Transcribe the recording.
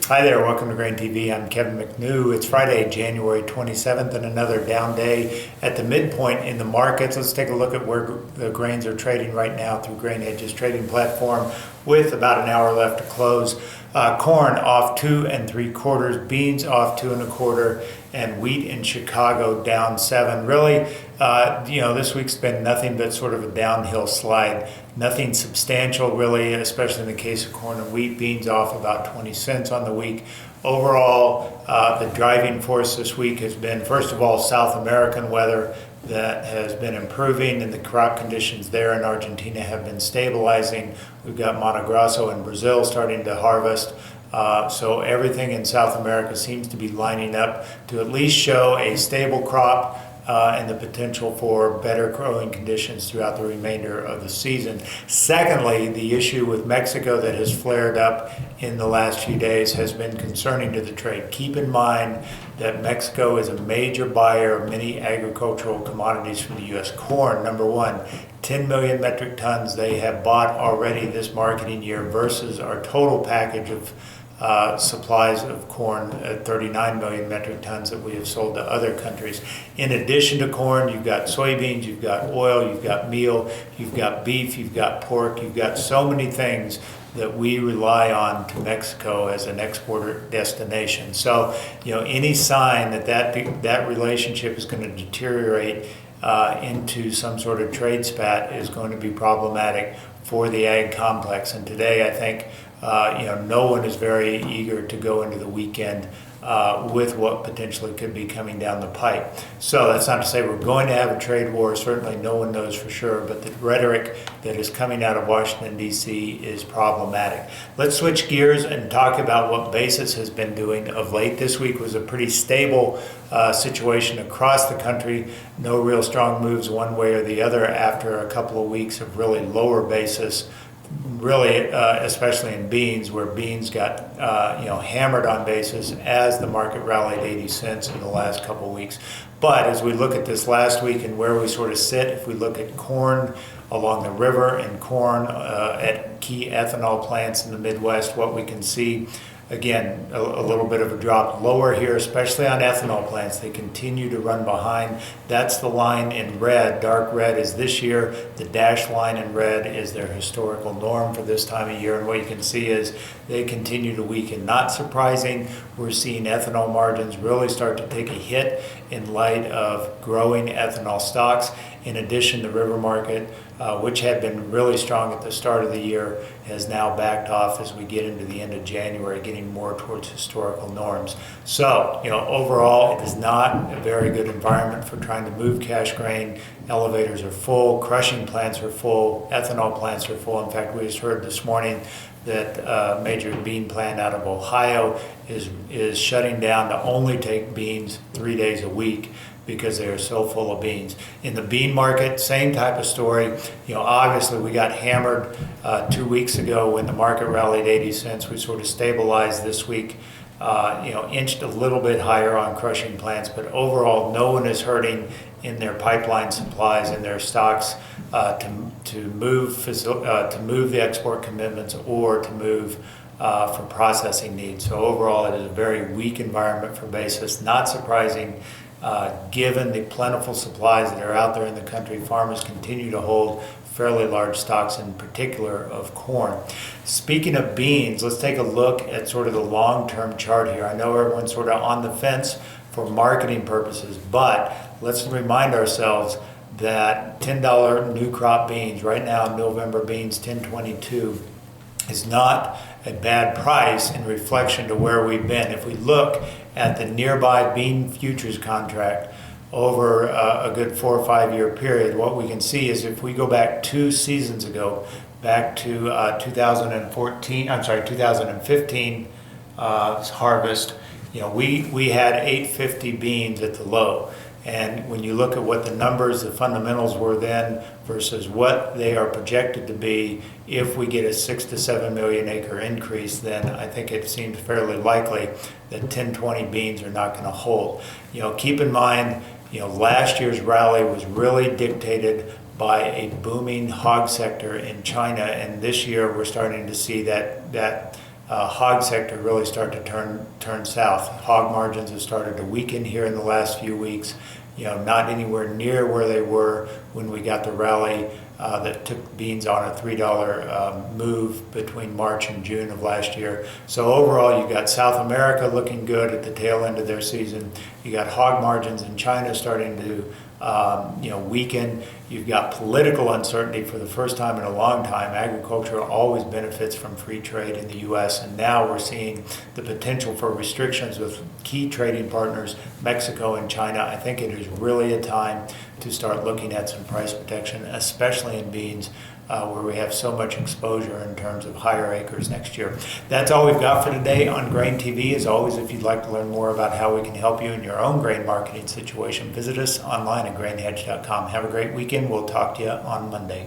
Hi there, welcome to Grain TV. I'm Kevin McNew. It's Friday, January 27th, and another down day at the midpoint in the markets. Let's take a look at where the grains are trading right now through GrainEdge's trading platform with about an hour left to close. Corn off 2 3/4, beans off 2 1/4, and wheat in Chicago down 7. Really, this week's been nothing but sort of a downhill slide. Nothing substantial really, especially in the case of corn and wheat. Beans off about 20 cents on the week. Overall, the driving force this week has been, first of all, South American weather that has been improving, and the crop conditions there in Argentina have been stabilizing. We've got Mato Grosso in Brazil starting to harvest. So everything in South America seems to be lining up to at least show a stable crop and the potential for better growing conditions throughout the remainder of the season. Secondly, the issue with Mexico that has flared up in the last few days has been concerning to the trade. Keep in mind that Mexico is a major buyer of many agricultural commodities from the U.S. Corn, number one, 10 million metric tons they have bought already this marketing year versus our total package of supplies of corn at 39 million metric tons that we have sold to other countries. In addition to corn, you've got soybeans, you've got oil, you've got meal, you've got beef, you've got pork, you've got so many things that we rely on to Mexico as an exporter destination. So, any sign that relationship is going to deteriorate into some sort of trade spat is going to be problematic for the ag complex. And today, I think, no one is very eager to go into the weekend with what potentially could be coming down the pipe. So that's not to say we're going to have a trade war. Certainly no one knows for sure, but the rhetoric that is coming out of Washington, D.C. is problematic. Let's switch gears and talk about what basis has been doing of late. This week was a pretty stable situation across the country. No real strong moves one way or the other after a couple of weeks of really lower basis. Really, especially in beans, where beans got hammered on basis as the market rallied 80 cents in the last couple of weeks. But as we look at this last week and where we sort of sit, if we look at corn along the river and corn at key ethanol plants in the Midwest, what we can see, again, a little bit of a drop lower here, especially on ethanol plants. They continue to run behind. That's the line in red. Dark red is this year. The dashed line in red is their historical norm for this time of year. And what you can see is they continue to weaken. Not surprising, we're seeing ethanol margins really start to take a hit in light of growing ethanol stocks. In addition, the river market, which had been really strong at the start of the year, has now backed off as we get into the end of January, getting more towards historical norms. So, overall, it is not a very good environment for trying to move cash grain. Elevators are full, crushing plants are full, ethanol plants are full. In fact, we just heard this morning that a major bean plant out of Ohio is shutting down to only take beans 3 days a week because they are so full of beans. In the bean market, same type of story. Obviously we got hammered 2 weeks ago when the market rallied 80 cents. We sort of stabilized this week, inched a little bit higher on crushing plants, but overall no one is hurting in their pipeline supplies and their stocks to move the export commitments or to move for processing needs. So overall it is a very weak environment for basis. Not surprising. Given the plentiful supplies that are out there in the country, farmers continue to hold fairly large stocks, in particular of corn. Speaking of beans, let's take a look at sort of the long-term chart here. I know everyone's sort of on the fence for marketing purposes, but let's remind ourselves that $10 new crop beans, right now November beans $10.22, is not a bad price in reflection to where we've been. If we look at the nearby bean futures contract over a good 4 or 5 year period, what we can see is if we go back 2 seasons ago, back to 2015 harvest, we had 850 beans at the low. And when you look at what the numbers, the fundamentals were then versus what they are projected to be, if we get a 6 to 7 million acre increase, then I think it seems fairly likely that 1020 beans are not going to hold. Keep in mind, last year's rally was really dictated by a booming hog sector in China, and this year we're starting to see that hog sector really start to turn south. Hog margins have started to weaken here in the last few weeks. Not anywhere near where they were when we got the rally that took beans on a $3 move between March and June of last year. So overall, you've got South America looking good at the tail end of their season. You got hog margins in China starting to weaken. You've got political uncertainty for the first time in a long time. Agriculture always benefits from free trade in the U.S., and now we're seeing the potential for restrictions with key trading partners, Mexico and China. I think it is really a time to start looking at some price protection, especially in beans, where we have so much exposure in terms of higher acres next year. That's all we've got for today on Grain TV. As always, if you'd like to learn more about how we can help you in your own grain marketing situation, visit us online at grainhedge.com. Have a great weekend. We'll talk to you on Monday.